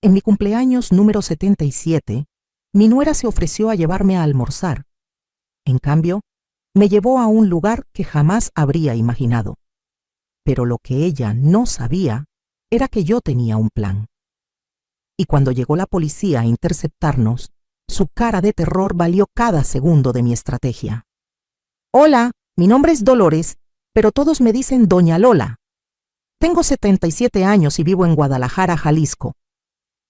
En mi cumpleaños número 77, mi nuera se ofreció a llevarme a almorzar. En cambio, me llevó a un lugar que jamás habría imaginado. Pero lo que ella no sabía era que yo tenía un plan. Y cuando llegó la policía a interceptarnos, su cara de terror valió cada segundo de mi estrategia. Hola, mi nombre es Dolores, pero todos me dicen Doña Lola. Tengo 77 años y vivo en Guadalajara, Jalisco.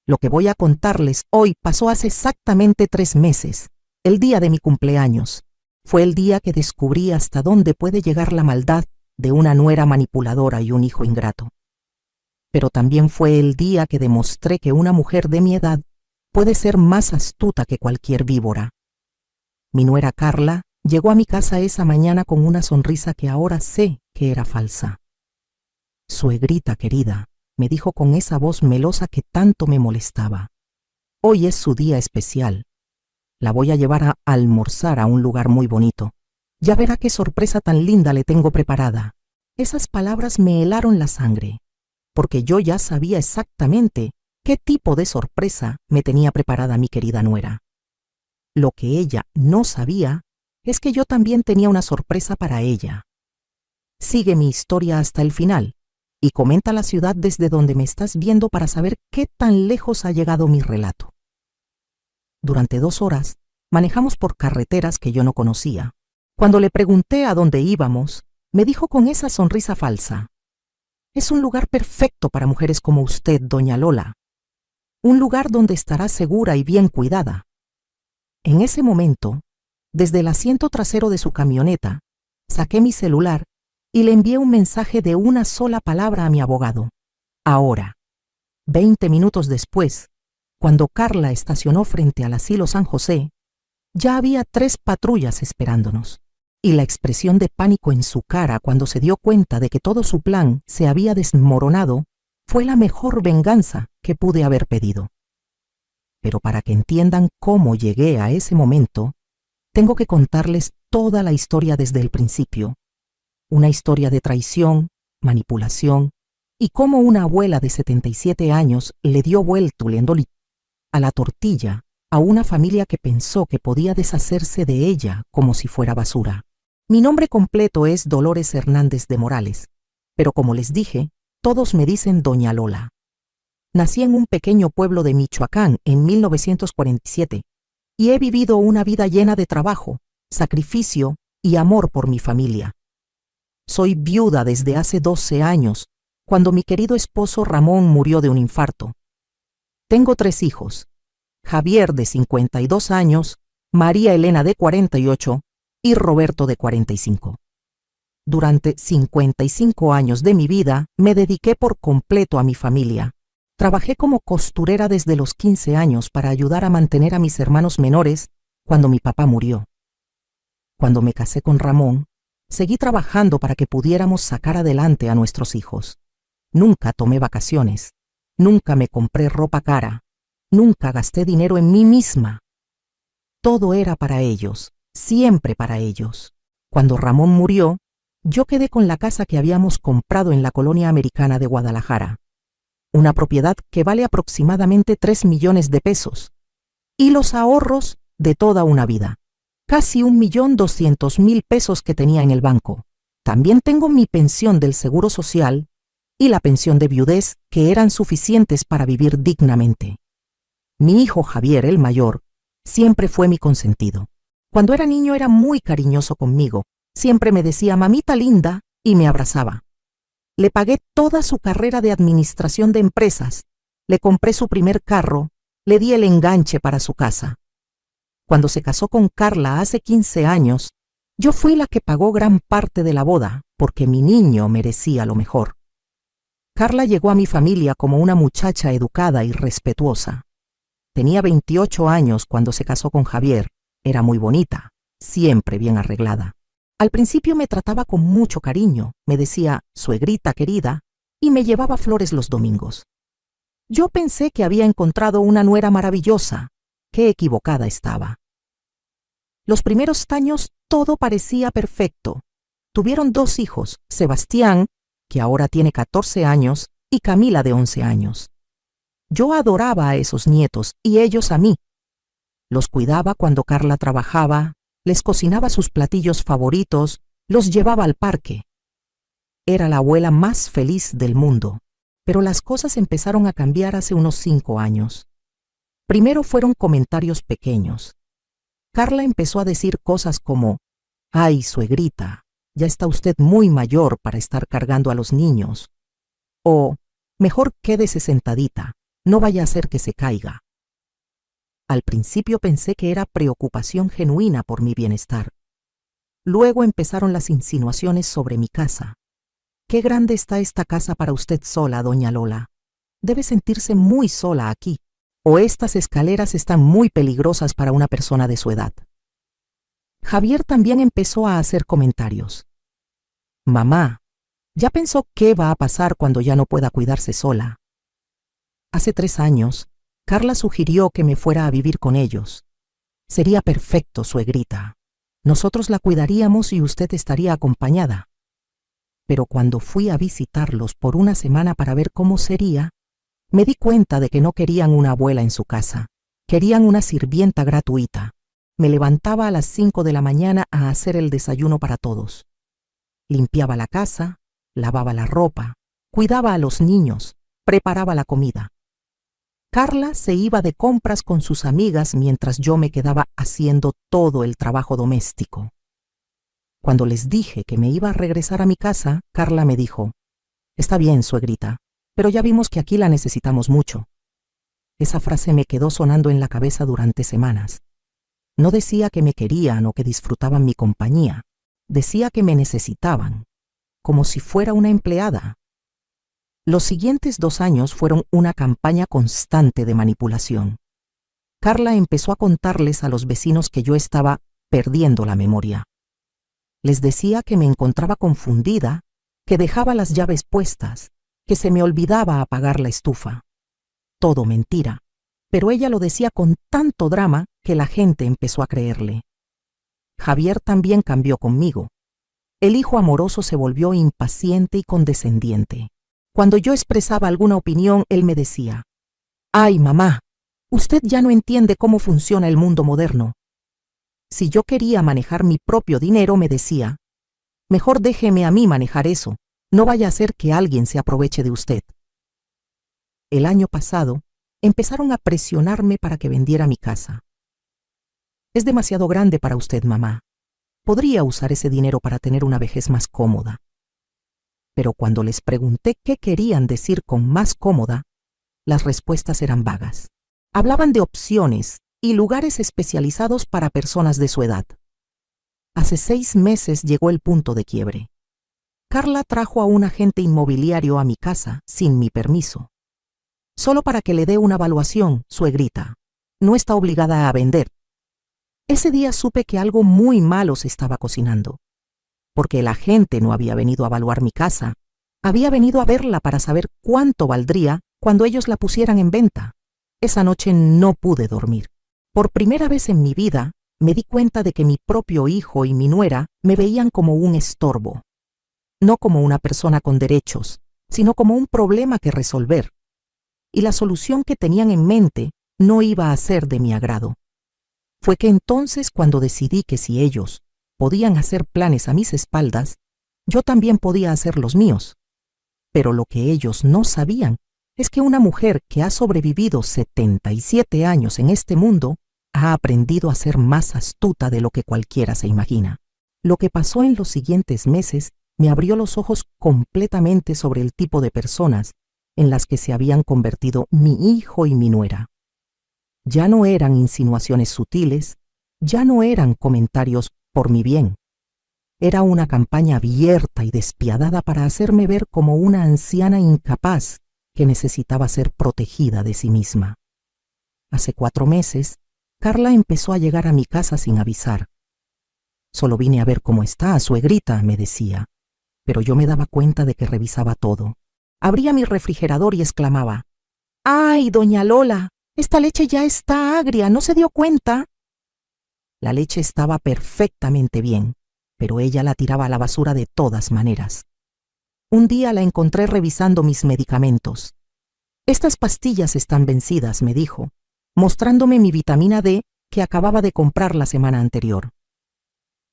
Lo que voy a contarles hoy pasó hace exactamente 3 meses, el día de mi cumpleaños. Fue el día que descubrí hasta dónde puede llegar la maldad de una nuera manipuladora y un hijo ingrato. Pero también fue el día que demostré que una mujer de mi edad puede ser más astuta que cualquier víbora. Mi nuera Carla llegó a mi casa esa mañana con una sonrisa que ahora sé que era falsa. Suegrita querida, me dijo con esa voz melosa que tanto me molestaba. Hoy es su día especial. La voy a llevar a almorzar a un lugar muy bonito. Ya verá qué sorpresa tan linda le tengo preparada. Esas palabras me helaron la sangre, porque yo ya sabía exactamente qué tipo de sorpresa me tenía preparada mi querida nuera. Lo que ella no sabía es que yo también tenía una sorpresa para ella. Sigue mi historia hasta el final y comenta la ciudad desde donde me estás viendo para saber qué tan lejos ha llegado mi relato. Durante 2 horas manejamos por carreteras que yo no conocía. Cuando le pregunté a dónde íbamos, me dijo con esa sonrisa falsa: es un lugar perfecto para mujeres como usted, doña Lola. Un lugar donde estará segura y bien cuidada. En ese momento, desde el asiento trasero de su camioneta, saqué mi celular y le envié un mensaje de una sola palabra a mi abogado. Ahora. 20 minutos después, cuando Carla estacionó frente al asilo San José, ya había 3 patrullas esperándonos, y la expresión de pánico en su cara cuando se dio cuenta de que todo su plan se había desmoronado fue la mejor venganza que pude haber pedido. Pero para que entiendan cómo llegué a ese momento, tengo que contarles toda la historia desde el principio. Una historia de traición, manipulación, y cómo una abuela de 77 años le dio vuelta a la tortilla a una familia que pensó que podía deshacerse de ella como si fuera basura. Mi nombre completo es Dolores Hernández de Morales, pero como les dije, todos me dicen Doña Lola. Nací en un pequeño pueblo de Michoacán en 1947 y he vivido una vida llena de trabajo, sacrificio y amor por mi familia. Soy viuda desde hace 12 años, cuando mi querido esposo Ramón murió de un infarto. Tengo 3 hijos: Javier de 52 años, María Elena de 48 y Roberto de 45. Durante 55 años de mi vida me dediqué por completo a mi familia. Trabajé como costurera desde los 15 años para ayudar a mantener a mis hermanos menores cuando mi papá murió. Cuando me casé con Ramón, seguí trabajando para que pudiéramos sacar adelante a nuestros hijos. Nunca tomé vacaciones, nunca me compré ropa cara, nunca gasté dinero en mí misma. Todo era para ellos, siempre para ellos. Cuando Ramón murió, yo quedé con la casa que habíamos comprado en la colonia americana de Guadalajara, una propiedad que vale aproximadamente 3 millones de pesos, y los ahorros de toda una vida, casi 1.200.000 pesos que tenía en el banco. También tengo mi pensión del Seguro Social y la pensión de viudez, que eran suficientes para vivir dignamente. Mi hijo Javier, el mayor, siempre fue mi consentido. Cuando era niño era muy cariñoso conmigo, siempre me decía mamita linda y me abrazaba. Le pagué toda su carrera de administración de empresas, le compré su primer carro, le di el enganche para su casa. Cuando se casó con Carla hace 15 años, yo fui la que pagó gran parte de la boda, porque mi niño merecía lo mejor. Carla llegó a mi familia como una muchacha educada y respetuosa. Tenía 28 años cuando se casó con Javier. Era muy bonita, siempre bien arreglada. Al principio me trataba con mucho cariño, me decía suegrita querida y me llevaba flores los domingos. Yo pensé que había encontrado una nuera maravillosa. Qué equivocada estaba. Los primeros años todo parecía perfecto. Tuvieron 2 hijos, Sebastián, que ahora tiene 14 años, y Camila de 11 años. Yo adoraba a esos nietos y ellos a mí. Los cuidaba cuando Carla trabajaba, les cocinaba sus platillos favoritos, los llevaba al parque. Era la abuela más feliz del mundo, pero las cosas empezaron a cambiar hace unos 5 años. Primero fueron comentarios pequeños. Carla empezó a decir cosas como: «Ay, suegrita, ya está usted muy mayor para estar cargando a los niños». O «Mejor quédese sentadita, no vaya a hacer que se caiga». Al principio pensé que era preocupación genuina por mi bienestar. Luego empezaron las insinuaciones sobre mi casa. «Qué grande está esta casa para usted sola, doña Lola. Debe sentirse muy sola aquí. O estas escaleras están muy peligrosas para una persona de su edad». Javier también empezó a hacer comentarios. «Mamá, ¿ya pensó qué va a pasar cuando ya no pueda cuidarse sola?» Hace 3 años, Carla sugirió que me fuera a vivir con ellos. «Sería perfecto, suegrita. Nosotros la cuidaríamos y usted estaría acompañada». Pero cuando fui a visitarlos por una semana para ver cómo sería, me di cuenta de que no querían una abuela en su casa. Querían una sirvienta gratuita. Me levantaba a las 5 de la mañana a hacer el desayuno para todos. Limpiaba la casa, lavaba la ropa, cuidaba a los niños, preparaba la comida. Carla se iba de compras con sus amigas mientras yo me quedaba haciendo todo el trabajo doméstico. Cuando les dije que me iba a regresar a mi casa, Carla me dijo: «Está bien, suegrita, pero ya vimos que aquí la necesitamos mucho». Esa frase me quedó sonando en la cabeza durante semanas. No decía que me querían o que disfrutaban mi compañía. Decía que me necesitaban, como si fuera una empleada. Los siguientes 2 años fueron una campaña constante de manipulación. Carla empezó a contarles a los vecinos que yo estaba perdiendo la memoria. Les decía que me encontraba confundida, que dejaba las llaves puestas, que se me olvidaba apagar la estufa. Todo mentira, pero ella lo decía con tanto drama que la gente empezó a creerle. Javier también cambió conmigo. El hijo amoroso se volvió impaciente y condescendiente. Cuando yo expresaba alguna opinión, él me decía: «Ay, mamá, usted ya no entiende cómo funciona el mundo moderno». Si yo quería manejar mi propio dinero, me decía: «Mejor déjeme a mí manejar eso, no vaya a ser que alguien se aproveche de usted». El año pasado, empezaron a presionarme para que vendiera mi casa. «Es demasiado grande para usted, mamá. Podría usar ese dinero para tener una vejez más cómoda». Pero cuando les pregunté qué querían decir con más cómoda, las respuestas eran vagas. Hablaban de opciones y lugares especializados para personas de su edad. Hace 6 meses llegó el punto de quiebre. Carla trajo a un agente inmobiliario a mi casa sin mi permiso. «Solo para que le dé una evaluación, suegrita. No está obligada a vender». Ese día supe que algo muy malo se estaba cocinando, porque el agente no había venido a evaluar mi casa, había venido a verla para saber cuánto valdría cuando ellos la pusieran en venta. Esa noche no pude dormir. Por primera vez en mi vida, me di cuenta de que mi propio hijo y mi nuera me veían como un estorbo. No como una persona con derechos, sino como un problema que resolver. Y la solución que tenían en mente no iba a ser de mi agrado. Fue que entonces, cuando decidí que si ellos podían hacer planes a mis espaldas, yo también podía hacer los míos. Pero lo que ellos no sabían es que una mujer que ha sobrevivido 77 años en este mundo ha aprendido a ser más astuta de lo que cualquiera se imagina. Lo que pasó en los siguientes meses me abrió los ojos completamente sobre el tipo de personas en las que se habían convertido mi hijo y mi nuera. Ya no eran insinuaciones sutiles, ya no eran comentarios por mi bien. Era una campaña abierta y despiadada para hacerme ver como una anciana incapaz que necesitaba ser protegida de sí misma. Hace 4 meses, Carla empezó a llegar a mi casa sin avisar. «Solo vine a ver cómo está, suegrita», me decía, pero yo me daba cuenta de que revisaba todo. Abría mi refrigerador y exclamaba: «¡Ay, doña Lola! Esta leche ya está agria, ¿no se dio cuenta?». La leche estaba perfectamente bien, pero ella la tiraba a la basura de todas maneras. Un día la encontré revisando mis medicamentos. Estas pastillas están vencidas, me dijo, mostrándome mi vitamina D que acababa de comprar la semana anterior.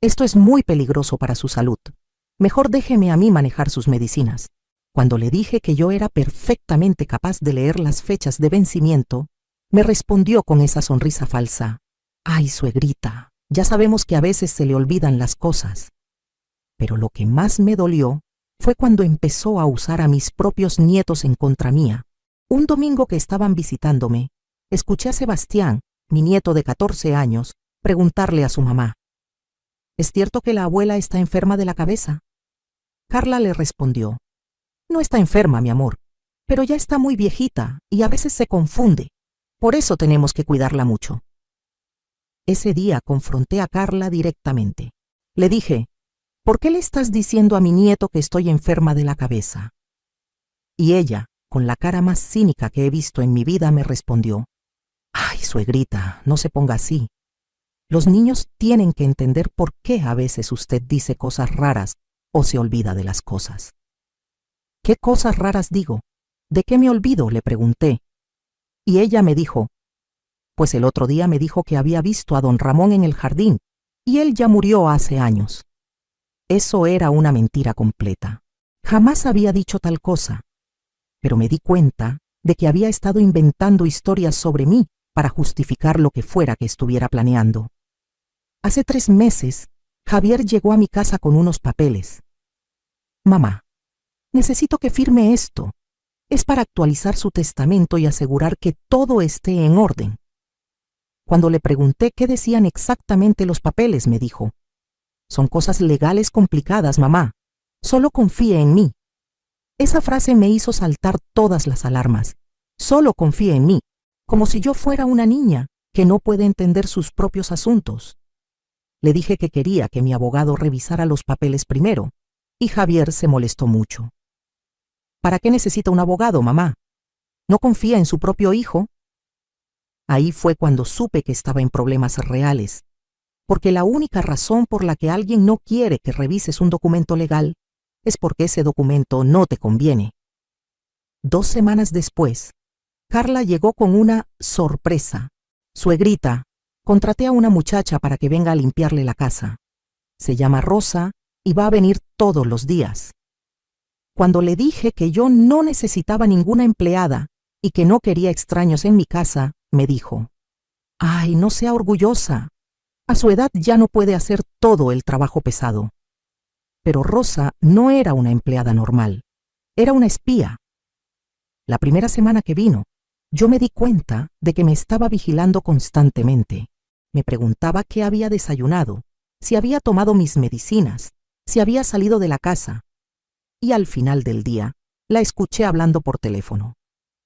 Esto es muy peligroso para su salud. Mejor déjeme a mí manejar sus medicinas. Cuando le dije que yo era perfectamente capaz de leer las fechas de vencimiento, me respondió con esa sonrisa falsa. Ay, suegrita, ya sabemos que a veces se le olvidan las cosas. Pero lo que más me dolió fue cuando empezó a usar a mis propios nietos en contra mía. Un domingo que estaban visitándome, escuché a Sebastián, mi nieto de 14 años, preguntarle a su mamá: ¿Es cierto que la abuela está enferma de la cabeza? Carla le respondió: No está enferma, mi amor, pero ya está muy viejita y a veces se confunde. Por eso tenemos que cuidarla mucho. Ese día confronté a Carla directamente. Le dije: ¿Por qué le estás diciendo a mi nieto que estoy enferma de la cabeza? Y ella, con la cara más cínica que he visto en mi vida, me respondió: Ay, suegrita, no se ponga así. Los niños tienen que entender por qué a veces usted dice cosas raras o se olvida de las cosas. ¿Qué cosas raras digo? ¿De qué me olvido?, le pregunté. Y ella me dijo: Pues el otro día me dijo que había visto a don Ramón en el jardín y él ya murió hace años. Eso era una mentira completa. Jamás había dicho tal cosa. Pero me di cuenta de que había estado inventando historias sobre mí para justificar lo que fuera que estuviera planeando. Hace 3 meses, Javier llegó a mi casa con unos papeles. Mamá, necesito que firme esto. Es para actualizar su testamento y asegurar que todo esté en orden. Cuando le pregunté qué decían exactamente los papeles, me dijo: Son cosas legales complicadas, mamá. Solo confíe en mí. Esa frase me hizo saltar todas las alarmas. Solo confíe en mí, como si yo fuera una niña que no puede entender sus propios asuntos. Le dije que quería que mi abogado revisara los papeles primero, y Javier se molestó mucho. ¿Para qué necesita un abogado, mamá? ¿No confía en su propio hijo? Ahí fue cuando supe que estaba en problemas reales, porque la única razón por la que alguien no quiere que revises un documento legal es porque ese documento no te conviene. 2 semanas después, Carla llegó con una sorpresa. Suegrita, contraté a una muchacha para que venga a limpiarle la casa. Se llama Rosa y va a venir todos los días. Cuando le dije que yo no necesitaba ninguna empleada y que no quería extraños en mi casa, me dijo: Ay, no sea orgullosa. A su edad ya no puede hacer todo el trabajo pesado. Pero Rosa no era una empleada normal, era una espía. La primera semana que vino, yo me di cuenta de que me estaba vigilando constantemente. Me preguntaba qué había desayunado, si había tomado mis medicinas, si había salido de la casa. Y al final del día, la escuché hablando por teléfono.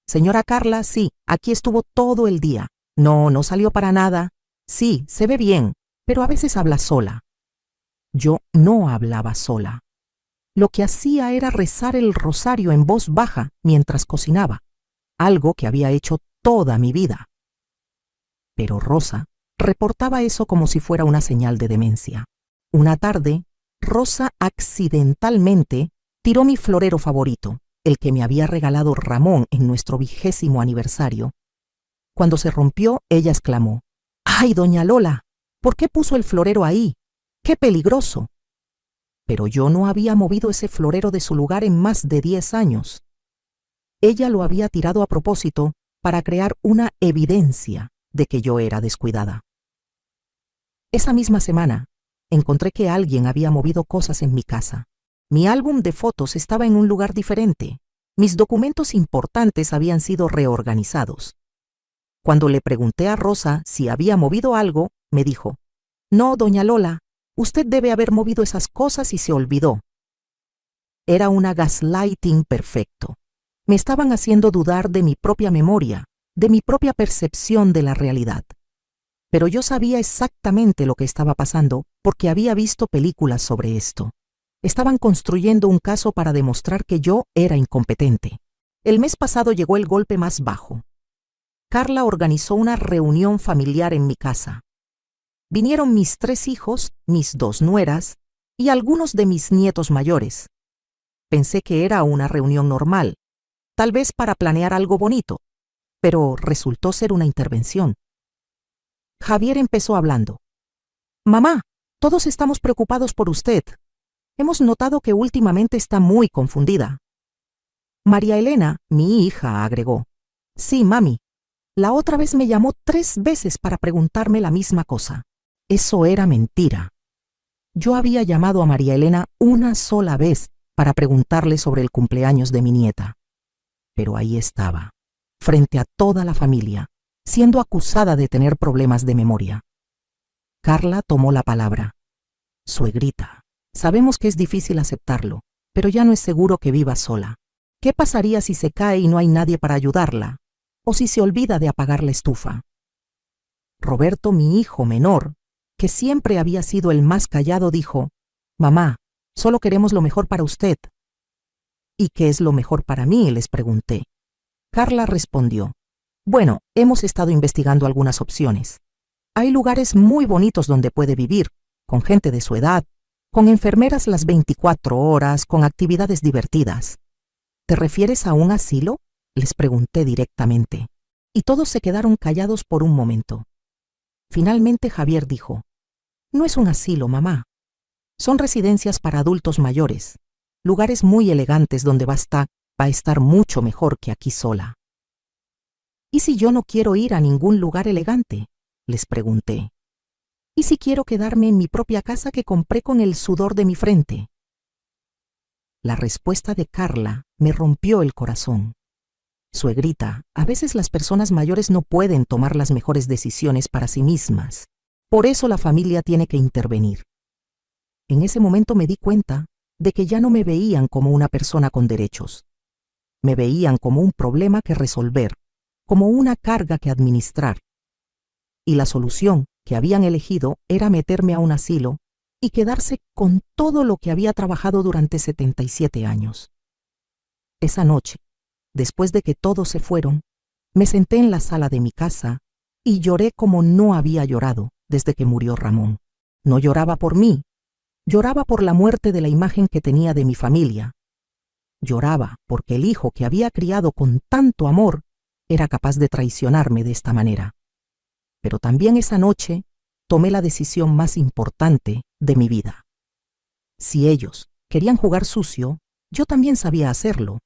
Señora Carla, sí, aquí estuvo todo el día. No, no salió para nada. Sí, se ve bien, pero a veces habla sola. Yo no hablaba sola. Lo que hacía era rezar el rosario en voz baja mientras cocinaba, algo que había hecho toda mi vida. Pero Rosa reportaba eso como si fuera una señal de demencia. Una tarde, Rosa accidentalmente tiró mi florero favorito, el que me había regalado Ramón en nuestro 20º aniversario. Cuando se rompió, ella exclamó: ¡Ay, doña Lola! ¿Por qué puso el florero ahí? ¡Qué peligroso! Pero yo no había movido ese florero de su lugar en más de 10 años. Ella lo había tirado a propósito para crear una evidencia de que yo era descuidada. Esa misma semana, encontré que alguien había movido cosas en mi casa. Mi álbum de fotos estaba en un lugar diferente. Mis documentos importantes habían sido reorganizados. Cuando le pregunté a Rosa si había movido algo, me dijo: No, doña Lola, usted debe haber movido esas cosas y se olvidó. Era una gaslighting perfecto. Me estaban haciendo dudar de mi propia memoria, de mi propia percepción de la realidad. Pero yo sabía exactamente lo que estaba pasando porque había visto películas sobre esto. Estaban construyendo un caso para demostrar que yo era incompetente. El mes pasado llegó el golpe más bajo. Carla organizó una reunión familiar en mi casa. Vinieron mis 3 hijos, mis 2 nueras y algunos de mis nietos mayores. Pensé que era una reunión normal, tal vez para planear algo bonito, pero resultó ser una intervención. Javier empezó hablando. Mamá, todos estamos preocupados por usted. Hemos notado que últimamente está muy confundida. María Elena, mi hija, agregó. Sí, mami. La otra vez me llamó 3 veces para preguntarme la misma cosa. Eso era mentira. Yo había llamado a María Elena una sola vez para preguntarle sobre el cumpleaños de mi nieta. Pero ahí estaba, frente a toda la familia, siendo acusada de tener problemas de memoria. Carla tomó la palabra. Suegrita, sabemos que es difícil aceptarlo, pero ya no es seguro que viva sola. ¿Qué pasaría si se cae y no hay nadie para ayudarla? ¿O si se olvida de apagar la estufa? Roberto, mi hijo menor, que siempre había sido el más callado, dijo, Mamá, solo queremos lo mejor para usted. ¿Y qué es lo mejor para mí?, les pregunté. Carla respondió, Bueno, hemos estado investigando algunas opciones. Hay lugares muy bonitos donde puede vivir, con gente de su edad, con enfermeras las 24 horas, con actividades divertidas. ¿Te refieres a un asilo?, les pregunté directamente, y todos se quedaron callados por un momento. Finalmente Javier dijo, No es un asilo, mamá. Son residencias para adultos mayores, lugares muy elegantes donde va a estar mucho mejor que aquí sola. ¿Y si yo no quiero ir a ningún lugar elegante?, les pregunté. ¿Y si quiero quedarme en mi propia casa que compré con el sudor de mi frente? La respuesta de Carla me rompió el corazón. Suegrita, a veces las personas mayores no pueden tomar las mejores decisiones para sí mismas. Por eso la familia tiene que intervenir. En ese momento me di cuenta de que ya no me veían como una persona con derechos. Me veían como un problema que resolver, como una carga que administrar. Y la solución que habían elegido era meterme a un asilo y quedarse con todo lo que había trabajado durante 77 años. Esa noche, después de que todos se fueron, me senté en la sala de mi casa y lloré como no había llorado desde que murió Ramón. No lloraba por mí, lloraba por la muerte de la imagen que tenía de mi familia. Lloraba porque el hijo que había criado con tanto amor era capaz de traicionarme de esta manera. Pero también esa noche tomé la decisión más importante de mi vida. Si ellos querían jugar sucio, yo también sabía hacerlo.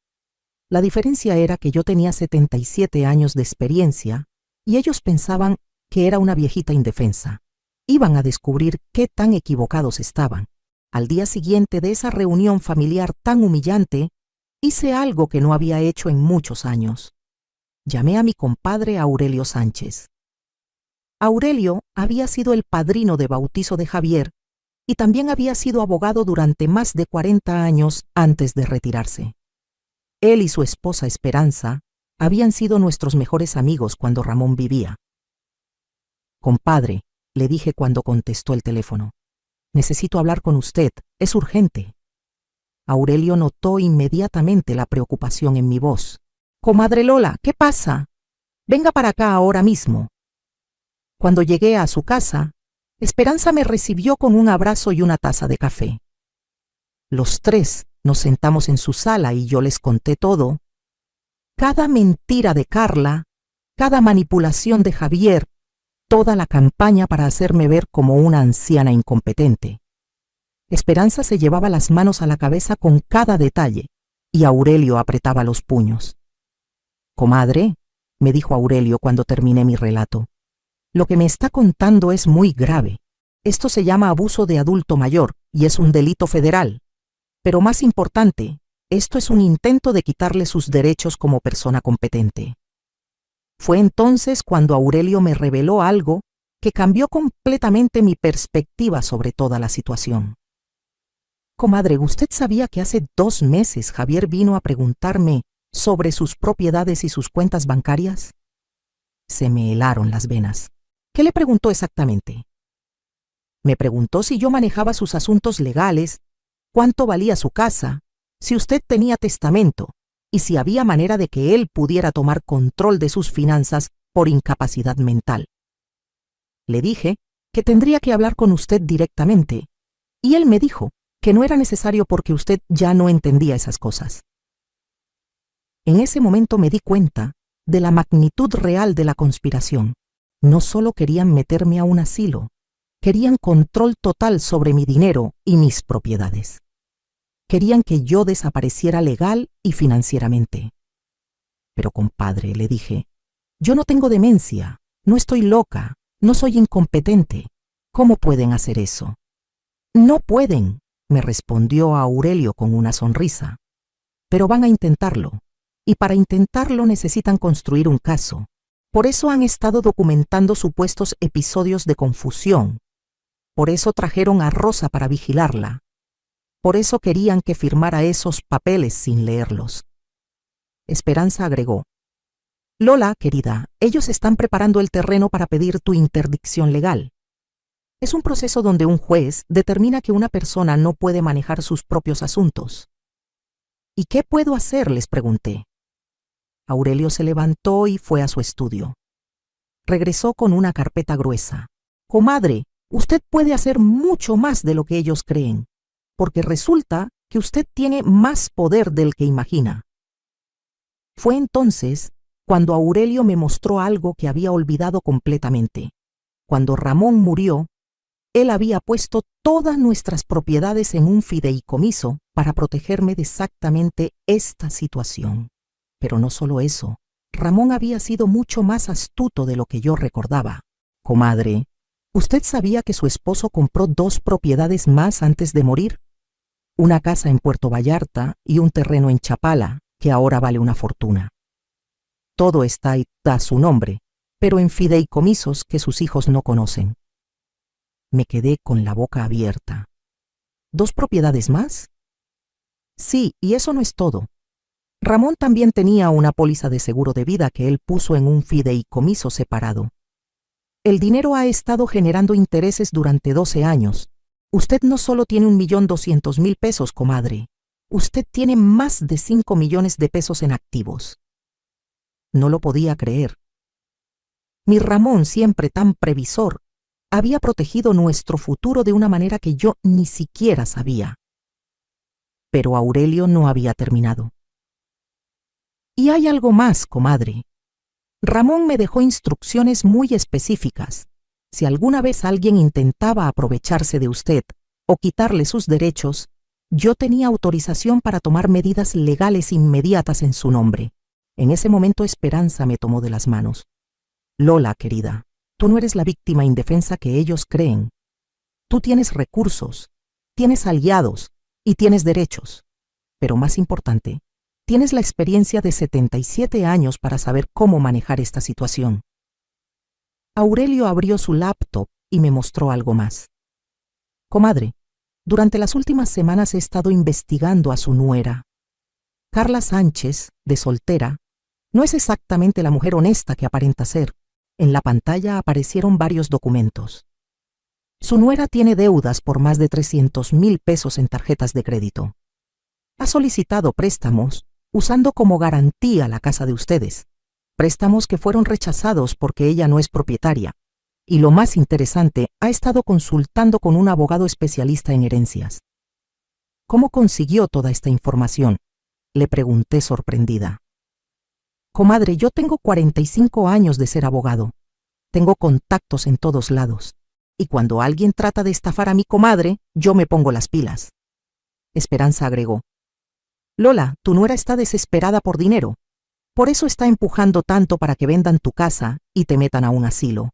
La diferencia era que yo tenía 77 años de experiencia y ellos pensaban que era una viejita indefensa. Iban a descubrir qué tan equivocados estaban. Al día siguiente de esa reunión familiar tan humillante, hice algo que no había hecho en muchos años. Llamé a mi compadre Aurelio Sánchez. Aurelio había sido el padrino de bautizo de Javier y también había sido abogado durante más de 40 años antes de retirarse. Él y su esposa Esperanza habían sido nuestros mejores amigos cuando Ramón vivía. Compadre, le dije cuando contestó el teléfono, necesito hablar con usted, es urgente. Aurelio notó inmediatamente la preocupación en mi voz. Comadre Lola, ¿qué pasa? Venga para acá ahora mismo. Cuando llegué a su casa, Esperanza me recibió con un abrazo y una taza de café. Los tres nos sentamos en su sala y yo les conté todo. Cada mentira de Carla, cada manipulación de Javier, toda la campaña para hacerme ver como una anciana incompetente. Esperanza se llevaba las manos a la cabeza con cada detalle y Aurelio apretaba los puños. Comadre, me dijo Aurelio cuando terminé mi relato, lo que me está contando es muy grave. Esto se llama abuso de adulto mayor y es un delito federal. Pero más importante, esto es un intento de quitarle sus derechos como persona competente. Fue entonces cuando Aurelio me reveló algo que cambió completamente mi perspectiva sobre toda la situación. Comadre, ¿usted sabía que hace 2 meses Javier vino a preguntarme sobre sus propiedades y sus cuentas bancarias? Se me helaron las venas. ¿Qué le preguntó exactamente? Me preguntó si yo manejaba sus asuntos legales, cuánto valía su casa, si usted tenía testamento y si había manera de que él pudiera tomar control de sus finanzas por incapacidad mental. Le dije que tendría que hablar con usted directamente y él me dijo que no era necesario porque usted ya no entendía esas cosas. En ese momento me di cuenta de la magnitud real de la conspiración. No solo querían meterme a un asilo, querían control total sobre mi dinero y mis propiedades. Querían que yo desapareciera legal y financieramente. Pero compadre, le dije, yo no tengo demencia, no estoy loca, no soy incompetente. ¿Cómo pueden hacer eso? No pueden, me respondió Aurelio con una sonrisa. Pero van a intentarlo, y para intentarlo necesitan construir un caso. Por eso han estado documentando supuestos episodios de confusión. Por eso trajeron a Rosa para vigilarla. Por eso querían que firmara esos papeles sin leerlos. Esperanza agregó: Lola, querida, ellos están preparando el terreno para pedir tu interdicción legal. Es un proceso donde un juez determina que una persona no puede manejar sus propios asuntos. ¿Y qué puedo hacer?, les pregunté. Aurelio se levantó y fue a su estudio. Regresó con una carpeta gruesa. Comadre, usted puede hacer mucho más de lo que ellos creen, porque resulta que usted tiene más poder del que imagina. Fue entonces cuando Aurelio me mostró algo que había olvidado completamente. Cuando Ramón murió, él había puesto todas nuestras propiedades en un fideicomiso para protegerme de exactamente esta situación. Pero no solo eso, Ramón había sido mucho más astuto de lo que yo recordaba. Comadre, ¿usted sabía que su esposo compró 2 propiedades más antes de morir? Una casa en Puerto Vallarta y un terreno en Chapala, que ahora vale una fortuna. Todo está a su nombre, pero en fideicomisos que sus hijos no conocen. Me quedé con la boca abierta. ¿2 propiedades más? Sí, y eso no es todo. Ramón también tenía una póliza de seguro de vida que él puso en un fideicomiso separado. El dinero ha estado generando intereses durante 12 años. Usted no solo tiene 1.200.000 pesos, comadre. Usted tiene más de 5 millones de pesos en activos. No lo podía creer. Mi Ramón, siempre tan previsor, había protegido nuestro futuro de una manera que yo ni siquiera sabía. Pero Aurelio no había terminado. Y hay algo más, comadre. Ramón me dejó instrucciones muy específicas. Si alguna vez alguien intentaba aprovecharse de usted o quitarle sus derechos, yo tenía autorización para tomar medidas legales inmediatas en su nombre. En ese momento Esperanza me tomó de las manos. Lola, querida, tú no eres la víctima indefensa que ellos creen. Tú tienes recursos, tienes aliados y tienes derechos. Pero más importante, tienes la experiencia de 77 años para saber cómo manejar esta situación. Aurelio abrió su laptop y me mostró algo más. Comadre, durante las últimas semanas he estado investigando a su nuera. Carla Sánchez, de soltera, no es exactamente la mujer honesta que aparenta ser. En la pantalla aparecieron varios documentos. Su nuera tiene deudas por más de 300.000 pesos en tarjetas de crédito. Ha solicitado préstamos usando como garantía la casa de ustedes. Préstamos que fueron rechazados porque ella no es propietaria. Y lo más interesante, ha estado consultando con un abogado especialista en herencias. ¿Cómo consiguió toda esta información?, le pregunté sorprendida. Comadre, yo tengo 45 años de ser abogado. Tengo contactos en todos lados. Y cuando alguien trata de estafar a mi comadre, yo me pongo las pilas. Esperanza agregó: Lola, tu nuera está desesperada por dinero. Por eso está empujando tanto para que vendan tu casa y te metan a un asilo.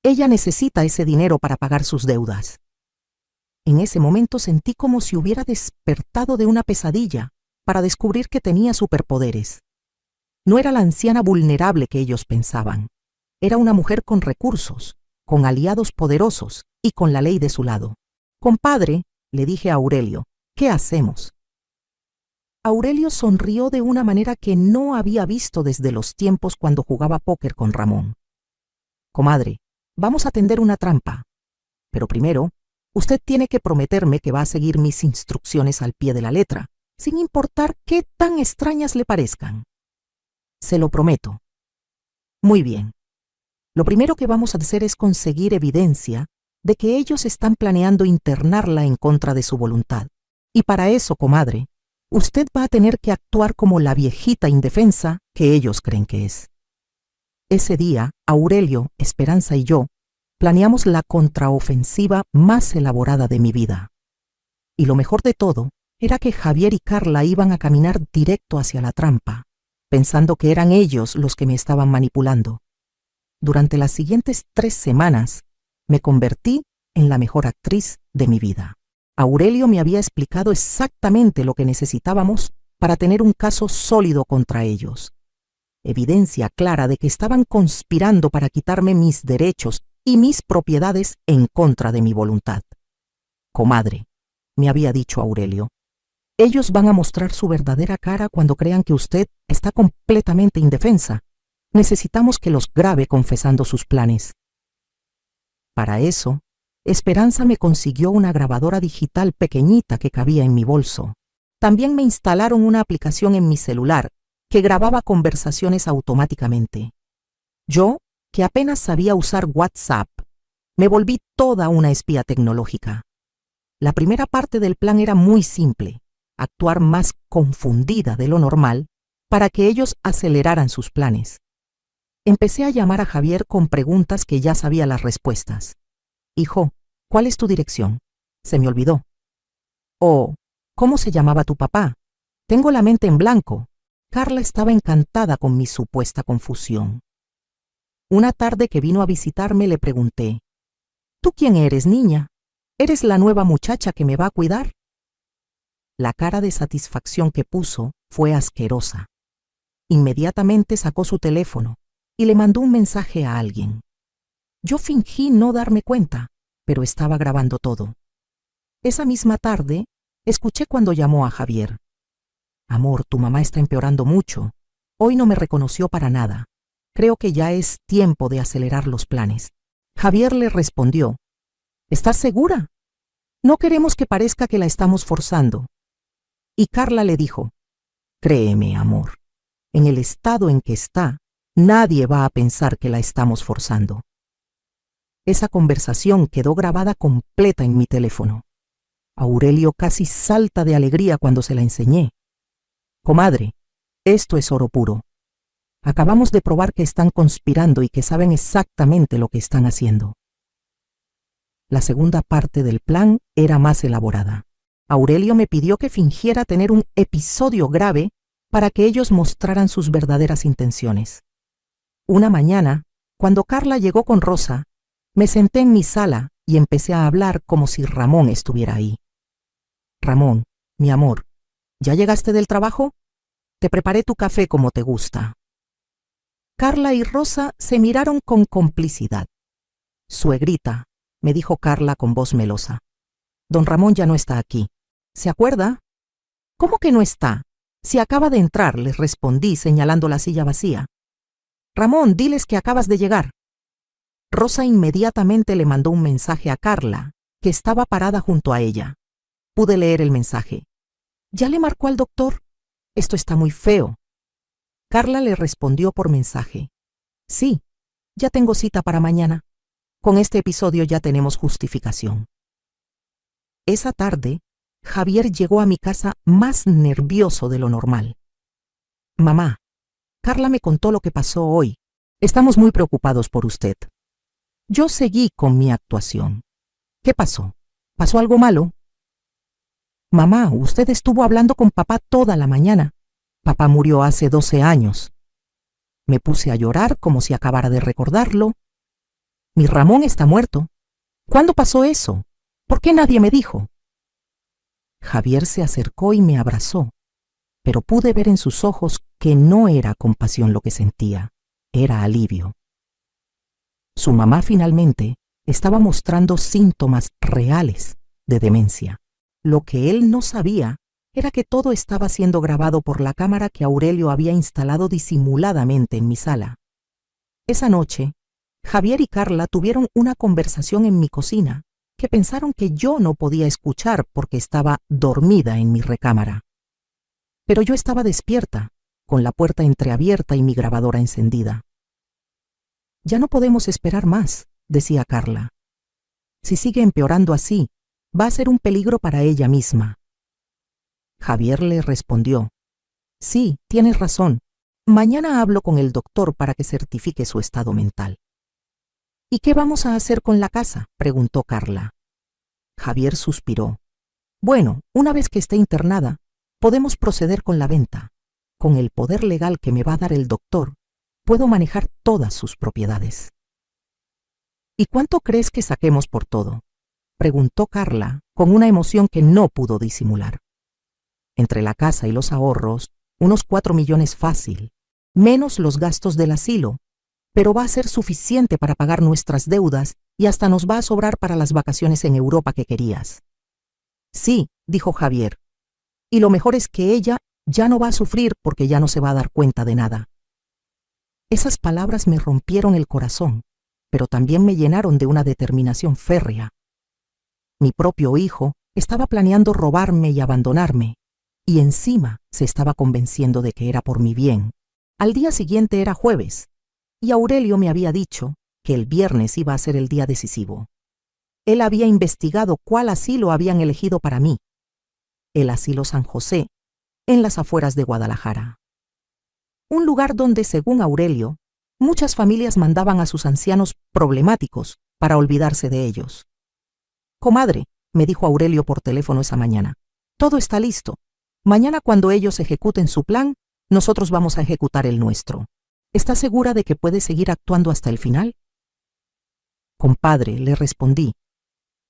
Ella necesita ese dinero para pagar sus deudas. En ese momento sentí como si hubiera despertado de una pesadilla para descubrir que tenía superpoderes. No era la anciana vulnerable que ellos pensaban. Era una mujer con recursos, con aliados poderosos y con la ley de su lado. Compadre, le dije a Aurelio, ¿qué hacemos? Aurelio sonrió de una manera que no había visto desde los tiempos cuando jugaba póker con Ramón. Comadre, vamos a tender una trampa. Pero primero, usted tiene que prometerme que va a seguir mis instrucciones al pie de la letra, sin importar qué tan extrañas le parezcan. Se lo prometo. Muy bien. Lo primero que vamos a hacer es conseguir evidencia de que ellos están planeando internarla en contra de su voluntad. Y para eso, comadre, usted va a tener que actuar como la viejita indefensa que ellos creen que es. Ese día, Aurelio, Esperanza y yo planeamos la contraofensiva más elaborada de mi vida. Y lo mejor de todo era que Javier y Carla iban a caminar directo hacia la trampa, pensando que eran ellos los que me estaban manipulando. Durante las siguientes 3 semanas, me convertí en la mejor actriz de mi vida. Aurelio me había explicado exactamente lo que necesitábamos para tener un caso sólido contra ellos. Evidencia clara de que estaban conspirando para quitarme mis derechos y mis propiedades en contra de mi voluntad. Comadre, me había dicho Aurelio, ellos van a mostrar su verdadera cara cuando crean que usted está completamente indefensa. Necesitamos que los grabe confesando sus planes. Para eso, Esperanza me consiguió una grabadora digital pequeñita que cabía en mi bolso. También me instalaron una aplicación en mi celular que grababa conversaciones automáticamente. Yo, que apenas sabía usar WhatsApp, me volví toda una espía tecnológica. La primera parte del plan era muy simple: actuar más confundida de lo normal para que ellos aceleraran sus planes. Empecé a llamar a Javier con preguntas que ya sabía las respuestas. Hijo, ¿cuál es tu dirección? Se me olvidó. O, ¿cómo se llamaba tu papá? Tengo la mente en blanco. Carla estaba encantada con mi supuesta confusión. Una tarde que vino a visitarme le pregunté: ¿tú quién eres, niña? ¿Eres la nueva muchacha que me va a cuidar? La cara de satisfacción que puso fue asquerosa. Inmediatamente sacó su teléfono y le mandó un mensaje a alguien. Yo fingí no darme cuenta, pero estaba grabando todo. Esa misma tarde, escuché cuando llamó a Javier. Amor, tu mamá está empeorando mucho. Hoy no me reconoció para nada. Creo que ya es tiempo de acelerar los planes. Javier le respondió: ¿estás segura? No queremos que parezca que la estamos forzando. Y Carla le dijo: créeme, amor, en el estado en que está, nadie va a pensar que la estamos forzando. Esa conversación quedó grabada completa en mi teléfono. Aurelio casi salta de alegría cuando se la enseñé. Comadre, esto es oro puro. Acabamos de probar que están conspirando y que saben exactamente lo que están haciendo. La segunda parte del plan era más elaborada. Aurelio me pidió que fingiera tener un episodio grave para que ellos mostraran sus verdaderas intenciones. Una mañana, cuando Carla llegó con Rosa, me senté en mi sala y empecé a hablar como si Ramón estuviera ahí. Ramón, mi amor, ¿ya llegaste del trabajo? Te preparé tu café como te gusta. Carla y Rosa se miraron con complicidad. Suegrita, me dijo Carla con voz melosa, don Ramón ya no está aquí. ¿Se acuerda? ¿Cómo que no está? Si acaba de entrar, les respondí señalando la silla vacía. Ramón, diles que acabas de llegar. Rosa inmediatamente le mandó un mensaje a Carla, que estaba parada junto a ella. Pude leer el mensaje. ¿Ya le marcó al doctor? Esto está muy feo. Carla le respondió por mensaje: sí, ya tengo cita para mañana. Con este episodio ya tenemos justificación. Esa tarde, Javier llegó a mi casa más nervioso de lo normal. Mamá, Carla me contó lo que pasó hoy. Estamos muy preocupados por usted. Yo seguí con mi actuación. ¿Qué pasó? ¿Pasó algo malo? Mamá, usted estuvo hablando con papá toda la mañana. Papá murió hace 12 años. Me puse a llorar como si acabara de recordarlo. Mi Ramón está muerto. ¿Cuándo pasó eso? ¿Por qué nadie me dijo? Javier se acercó y me abrazó, pero pude ver en sus ojos que no era compasión lo que sentía, era alivio. Su mamá finalmente estaba mostrando síntomas reales de demencia. Lo que él no sabía era que todo estaba siendo grabado por la cámara que Aurelio había instalado disimuladamente en mi sala. Esa noche, Javier y Carla tuvieron una conversación en mi cocina que pensaron que yo no podía escuchar porque estaba dormida en mi recámara. Pero yo estaba despierta, con la puerta entreabierta y mi grabadora encendida. Ya no podemos esperar más, decía Carla. Si sigue empeorando así, va a ser un peligro para ella misma. Javier le respondió: sí, tienes razón. Mañana hablo con el doctor para que certifique su estado mental. ¿Y qué vamos a hacer con la casa?, preguntó Carla. Javier suspiró. Bueno, una vez que esté internada, podemos proceder con la venta. Con el poder legal que me va a dar el doctor, puedo manejar todas sus propiedades. ¿Y cuánto crees que saquemos por todo?, preguntó Carla con una emoción que no pudo disimular. Entre la casa y los ahorros, unos 4 millones fácil, menos los gastos del asilo, pero va a ser suficiente para pagar nuestras deudas y hasta nos va a sobrar para las vacaciones en Europa que querías. Sí, dijo Javier, y lo mejor es que ella ya no va a sufrir porque ya no se va a dar cuenta de nada. Esas palabras me rompieron el corazón, pero también me llenaron de una determinación férrea. Mi propio hijo estaba planeando robarme y abandonarme, y encima se estaba convenciendo de que era por mi bien. Al día siguiente era jueves, y Aurelio me había dicho que el viernes iba a ser el día decisivo. Él había investigado cuál asilo habían elegido para mí: el Asilo San José, en las afueras de Guadalajara. Un lugar donde, según Aurelio, muchas familias mandaban a sus ancianos problemáticos para olvidarse de ellos. Comadre, me dijo Aurelio por teléfono esa mañana, todo está listo. Mañana, cuando ellos ejecuten su plan, nosotros vamos a ejecutar el nuestro. ¿Estás segura de que puedes seguir actuando hasta el final? Compadre, le respondí,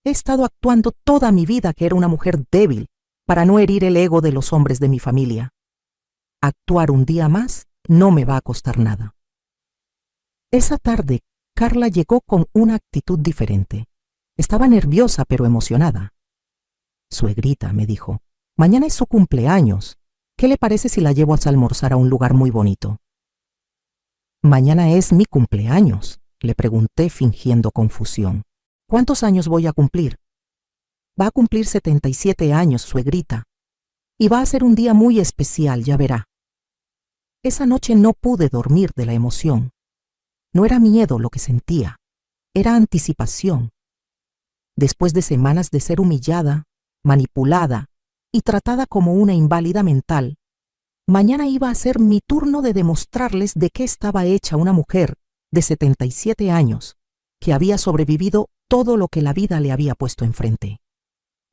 he estado actuando toda mi vida que era una mujer débil para no herir el ego de los hombres de mi familia. Actuar un día más no me va a costar nada. Esa tarde, Carla llegó con una actitud diferente. Estaba nerviosa pero emocionada. Suegrita, me dijo, mañana es su cumpleaños. ¿Qué le parece si la llevo a almorzar a un lugar muy bonito? Mañana es mi cumpleaños, le pregunté fingiendo confusión. ¿Cuántos años voy a cumplir? Va a cumplir 77 años, suegrita. Y va a ser un día muy especial, ya verá. Esa noche no pude dormir de la emoción. No era miedo lo que sentía, era anticipación. Después de semanas de ser humillada, manipulada y tratada como una inválida mental, mañana iba a ser mi turno de demostrarles de qué estaba hecha una mujer de 77 años, que había sobrevivido todo lo que la vida le había puesto enfrente.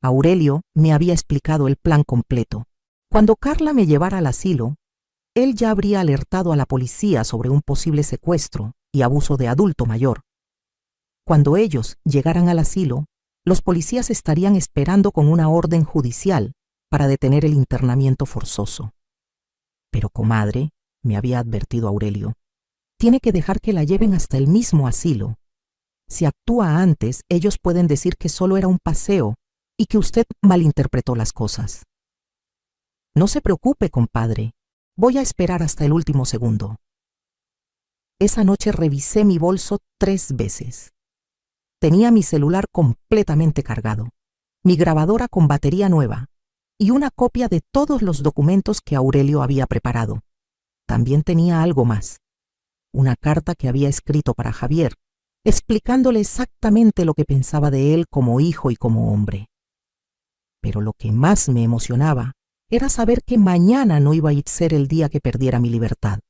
Aurelio me había explicado el plan completo. Cuando Carla me llevara al asilo, él ya habría alertado a la policía sobre un posible secuestro y abuso de adulto mayor. Cuando ellos llegaran al asilo, los policías estarían esperando con una orden judicial para detener el internamiento forzoso. Pero, comadre, me había advertido Aurelio, tiene que dejar que la lleven hasta el mismo asilo. Si actúa antes, ellos pueden decir que solo era un paseo y que usted malinterpretó las cosas. No se preocupe, compadre, voy a esperar hasta el último segundo. Esa noche revisé mi bolso 3 veces. Tenía mi celular completamente cargado, mi grabadora con batería nueva y una copia de todos los documentos que Aurelio había preparado. También tenía algo más, una carta que había escrito para Javier, explicándole exactamente lo que pensaba de él como hijo y como hombre. Pero lo que más me emocionaba era saber que mañana no iba a ser el día que perdiera mi libertad.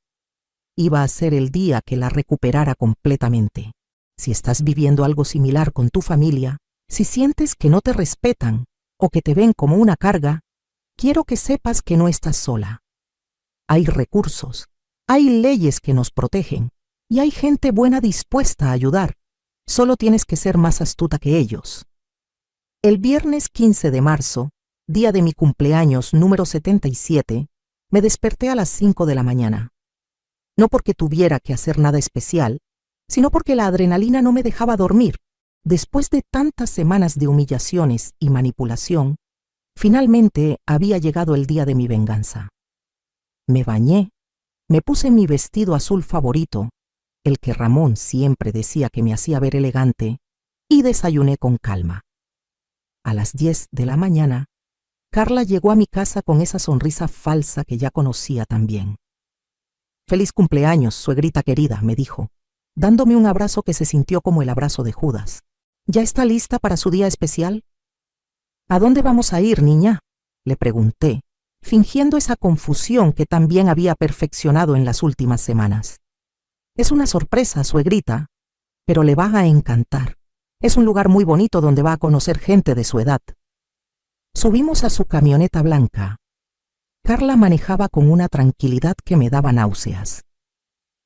Iba a ser el día que la recuperara completamente. Si estás viviendo algo similar con tu familia, si sientes que no te respetan o que te ven como una carga, quiero que sepas que no estás sola. Hay recursos, hay leyes que nos protegen y hay gente buena dispuesta a ayudar. Solo tienes que ser más astuta que ellos. El viernes 15 de marzo, día de mi cumpleaños número 77, me desperté a las 5 de la mañana. No porque tuviera que hacer nada especial, sino porque la adrenalina no me dejaba dormir. Después de tantas semanas de humillaciones y manipulación, finalmente había llegado el día de mi venganza. Me bañé, me puse mi vestido azul favorito, el que Ramón siempre decía que me hacía ver elegante, y desayuné con calma. A las 10 de la mañana, Carla llegó a mi casa con esa sonrisa falsa que ya conocía tan bien. «Feliz cumpleaños, suegrita querida», me dijo, dándome un abrazo que se sintió como el abrazo de Judas. «¿Ya está lista para su día especial?» «¿A dónde vamos a ir, niña?», le pregunté, fingiendo esa confusión que también había perfeccionado en las últimas semanas. Es una sorpresa, suegrita, pero le va a encantar. Es un lugar muy bonito donde va a conocer gente de su edad. Subimos a su camioneta blanca. Carla manejaba con una tranquilidad que me daba náuseas.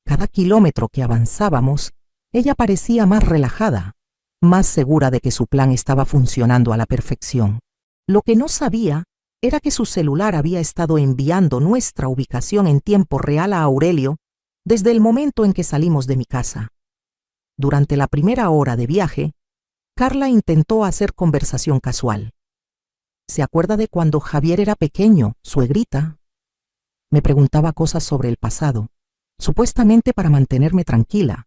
Cada kilómetro que avanzábamos, ella parecía más relajada, más segura de que su plan estaba funcionando a la perfección. Lo que no sabía era que su celular había estado enviando nuestra ubicación en tiempo real a Aurelio desde el momento en que salimos de mi casa. Durante la primera hora de viaje, Carla intentó hacer conversación casual. ¿Se acuerda de cuando Javier era pequeño, suegrita? Me preguntaba cosas sobre el pasado, supuestamente para mantenerme tranquila,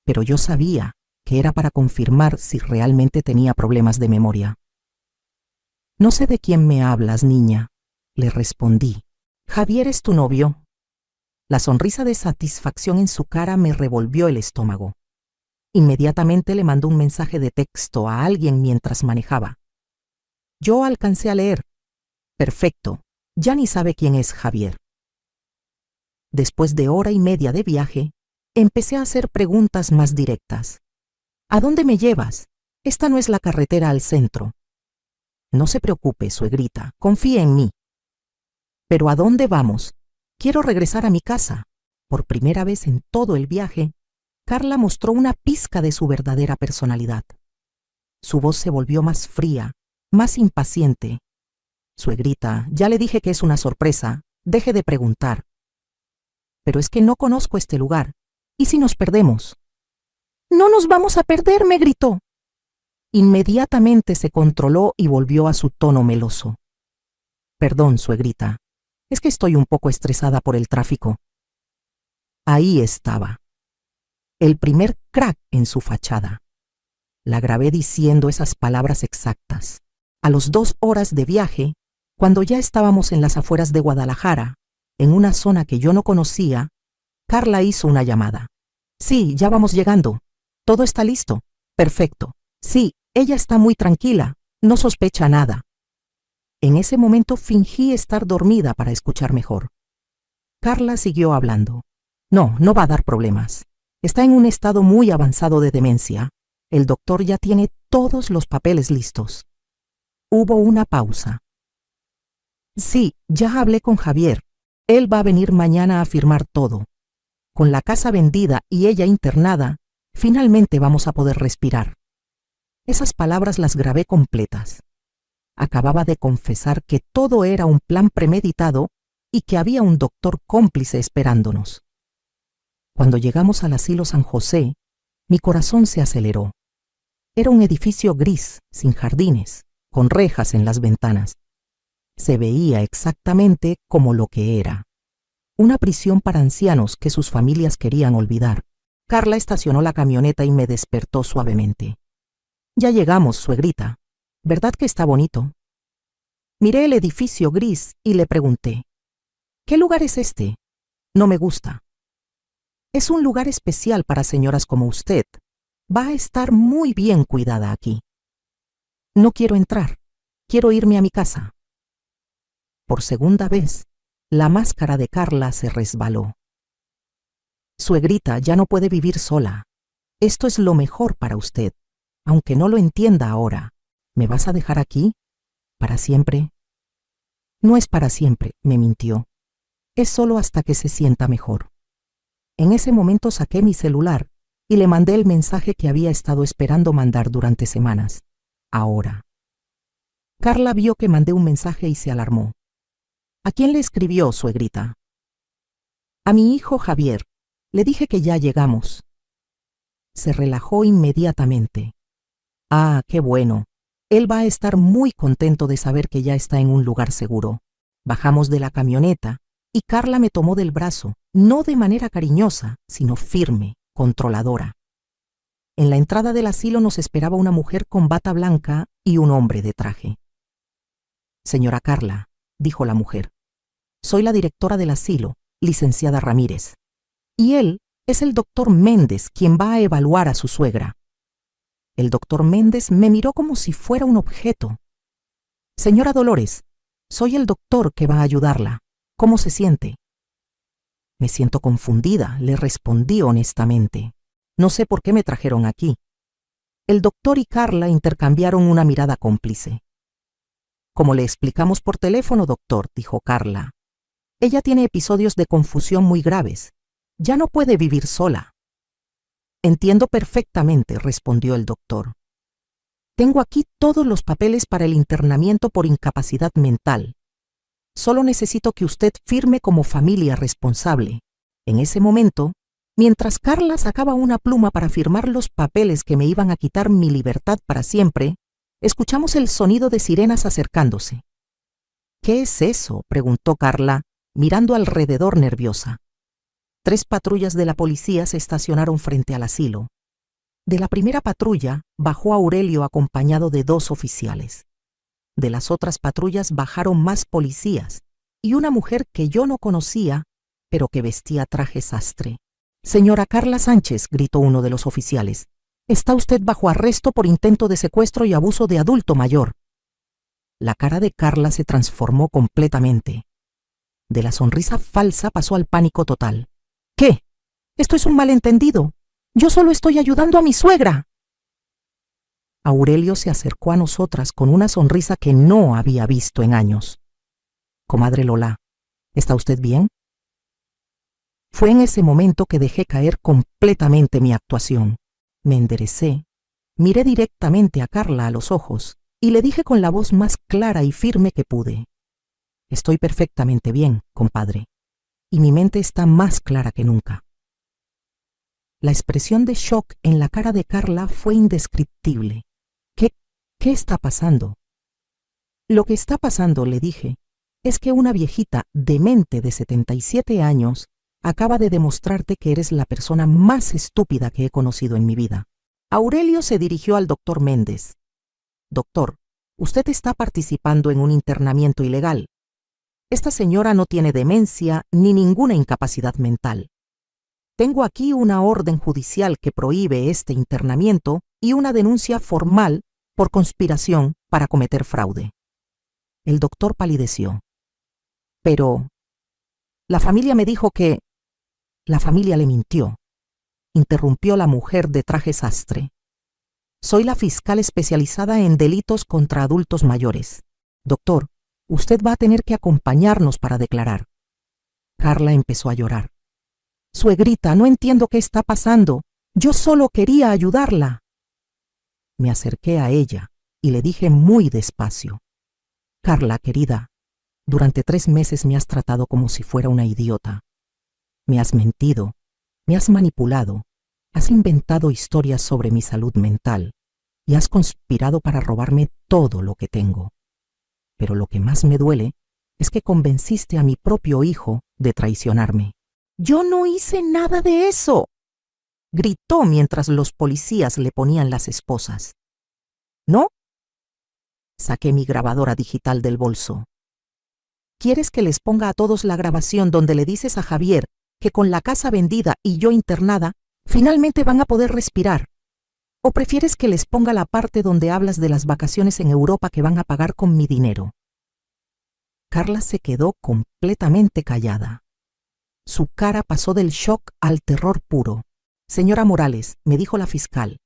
pero yo sabía que era para confirmar si realmente tenía problemas de memoria. No sé de quién me hablas, niña, le respondí. Javier es tu novio. La sonrisa de satisfacción en su cara me revolvió el estómago. Inmediatamente le mandó un mensaje de texto a alguien mientras manejaba. Yo alcancé a leer. Perfecto, ya ni sabe quién es Javier. Después de hora y media de viaje, empecé a hacer preguntas más directas. ¿A dónde me llevas? Esta no es la carretera al centro. No se preocupe, suegrita, confíe en mí. ¿Pero a dónde vamos? Quiero regresar a mi casa. Por primera vez en todo el viaje, Carla mostró una pizca de su verdadera personalidad. Su voz se volvió más fría, más impaciente. Suegrita, ya le dije que es una sorpresa, deje de preguntar. Pero es que no conozco este lugar. ¿Y si nos perdemos? ¡No nos vamos a perder!, me gritó. Inmediatamente se controló y volvió a su tono meloso. Perdón, suegrita, es que estoy un poco estresada por el tráfico. Ahí estaba. El primer crack en su fachada. La grabé diciendo esas palabras exactas. A las 2 horas de viaje, cuando ya estábamos en las afueras de Guadalajara, en una zona que yo no conocía, Carla hizo una llamada. Sí, ya vamos llegando. ¿Todo está listo? Perfecto. Sí, ella está muy tranquila, no sospecha nada. En ese momento fingí estar dormida para escuchar mejor. Carla siguió hablando. No, no va a dar problemas. Está en un estado muy avanzado de demencia. El doctor ya tiene todos los papeles listos. Hubo una pausa. Sí, ya hablé con Javier. Él va a venir mañana a firmar todo. Con la casa vendida y ella internada, finalmente vamos a poder respirar. Esas palabras las grabé completas. Acababa de confesar que todo era un plan premeditado y que había un doctor cómplice esperándonos. Cuando llegamos al asilo San José, mi corazón se aceleró. Era un edificio gris, sin jardines, con rejas en las ventanas. Se veía exactamente como lo que era. Una prisión para ancianos que sus familias querían olvidar. Carla estacionó la camioneta y me despertó suavemente. Ya llegamos, suegrita. ¿Verdad que está bonito? Miré el edificio gris y le pregunté, ¿qué lugar es este? No me gusta. Es un lugar especial para señoras como usted. Va a estar muy bien cuidada aquí. No quiero entrar. Quiero irme a mi casa. Por segunda vez, la máscara de Carla se resbaló. Suegrita ya no puede vivir sola. Esto es lo mejor para usted, aunque no lo entienda ahora. ¿Me vas a dejar aquí? ¿Para siempre? No es para siempre, me mintió. Es solo hasta que se sienta mejor. En ese momento saqué mi celular y le mandé el mensaje que había estado esperando mandar durante semanas. Ahora. Carla vio que mandé un mensaje y se alarmó. ¿A quién le escribió, suegrita? A mi hijo Javier. Le dije que ya llegamos. Se relajó inmediatamente. Ah, qué bueno. Él va a estar muy contento de saber que ya está en un lugar seguro. Bajamos de la camioneta y Carla me tomó del brazo, no de manera cariñosa, sino firme, controladora. En la entrada del asilo nos esperaba una mujer con bata blanca y un hombre de traje. Señora Carla, dijo la mujer, soy la directora del asilo, licenciada Ramírez. Y él es el doctor Méndez, quien va a evaluar a su suegra. El doctor Méndez me miró como si fuera un objeto. Señora Dolores, Soy el doctor que va a ayudarla. ¿Cómo se siente? Me siento confundida, le respondí honestamente. No sé por qué me trajeron aquí. El doctor y Carla intercambiaron una mirada cómplice. Como le explicamos por teléfono, doctor, dijo Carla. Ella tiene episodios de confusión muy graves. Ya no puede vivir sola. Entiendo perfectamente, respondió el doctor. Tengo aquí todos los papeles para el internamiento por incapacidad mental. Solo necesito que usted firme como familia responsable. En ese momento, mientras Carla sacaba una pluma para firmar los papeles que me iban a quitar mi libertad para siempre, escuchamos el sonido de sirenas acercándose. ¿Qué es eso?, preguntó Carla, mirando alrededor nerviosa. 3 patrullas de la policía se estacionaron frente al asilo. De la primera patrulla bajó Aurelio acompañado de 2 oficiales. De las otras patrullas bajaron más policías y una mujer que yo no conocía, pero que vestía traje sastre. «Señora Carla Sánchez», gritó uno de los oficiales, «está usted bajo arresto por intento de secuestro y abuso de adulto mayor». La cara de Carla se transformó completamente. De la sonrisa falsa pasó al pánico total. «¿Qué? Esto es un malentendido. Yo solo estoy ayudando a mi suegra». Aurelio se acercó a nosotras con una sonrisa que no había visto en años. «Comadre Lola, ¿está usted bien?». Fue en ese momento que dejé caer completamente mi actuación. Me enderecé, miré directamente a Carla a los ojos y le dije con la voz más clara y firme que pude: «Estoy perfectamente bien, compadre, y mi mente está más clara que nunca». La expresión de shock en la cara de Carla fue indescriptible. ¿Qué está pasando? «Lo que está pasando», le dije, «es que una viejita demente de 77 años acaba de demostrarte que eres la persona más estúpida que he conocido en mi vida». Aurelio se dirigió al doctor Méndez. «Doctor, usted está participando en un internamiento ilegal. Esta señora no tiene demencia ni ninguna incapacidad mental. Tengo aquí una orden judicial que prohíbe este internamiento y una denuncia formal por conspiración para cometer fraude». El doctor palideció. «Pero la familia me dijo que...». «La familia le mintió», interrumpió la mujer de traje sastre. «Soy la fiscal especializada en delitos contra adultos mayores. Doctor, usted va a tener que acompañarnos para declarar». Carla empezó a llorar. «Suegrita, no entiendo qué está pasando. Yo solo quería ayudarla». Me acerqué a ella y le dije muy despacio: «Carla, querida, durante 3 meses me has tratado como si fuera una idiota. Me has mentido, me has manipulado, has inventado historias sobre mi salud mental y has conspirado para robarme todo lo que tengo. Pero lo que más me duele es que convenciste a mi propio hijo de traicionarme». «Yo no hice nada de eso», gritó mientras los policías le ponían las esposas. «¿No?». Saqué mi grabadora digital del bolso. «¿Quieres que les ponga a todos la grabación donde le dices a Javier que con la casa vendida y yo internada, finalmente van a poder respirar? ¿O prefieres que les ponga la parte donde hablas de las vacaciones en Europa que van a pagar con mi dinero?». Carla se quedó completamente callada. Su cara pasó del shock al terror puro. «Señora Morales», me dijo la fiscal,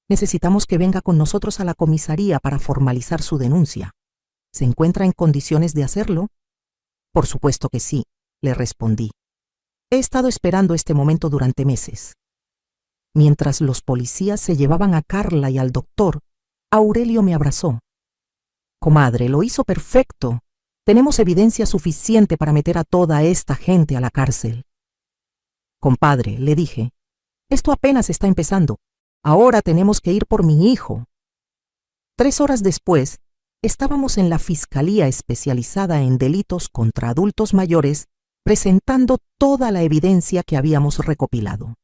«necesitamos que venga con nosotros a la comisaría para formalizar su denuncia. ¿Se encuentra en condiciones de hacerlo?». «Por supuesto que sí», le respondí. «He estado esperando este momento durante meses». Mientras los policías se llevaban a Carla y al doctor, Aurelio me abrazó. «Comadre, lo hizo perfecto. Tenemos evidencia suficiente para meter a toda esta gente a la cárcel». «Compadre», le dije, «esto apenas está empezando. Ahora tenemos que ir por mi hijo». 3 horas después, estábamos en la Fiscalía Especializada en Delitos contra Adultos Mayores presentando toda la evidencia que habíamos recopilado.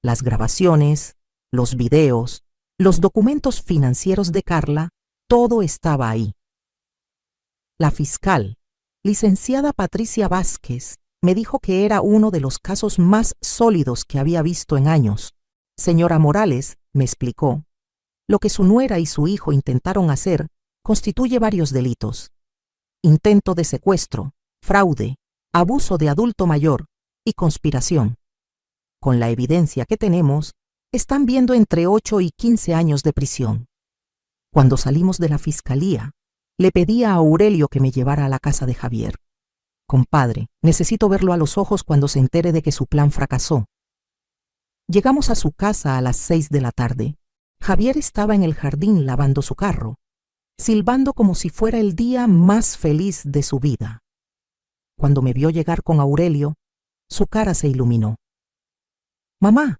Las grabaciones, los videos, los documentos financieros de Carla, todo estaba ahí. La fiscal, licenciada Patricia Vázquez, me dijo que era uno de los casos más sólidos que había visto en años. «Señora Morales», me explicó, «lo que su nuera y su hijo intentaron hacer constituye varios delitos. intento de secuestro, fraude, abuso de adulto mayor y conspiración. Con la evidencia que tenemos, están viendo entre 8 y 15 años de prisión. Cuando salimos de la fiscalía, le pedí a Aurelio que me llevara a la casa de Javier. Compadre, necesito verlo a los ojos cuando se entere de que su plan fracasó. Llegamos a su casa a las 6 de la tarde. Javier estaba en el jardín lavando su carro, silbando como si fuera el día más feliz de su vida. Cuando me vio llegar con Aurelio, su cara se iluminó. Mamá,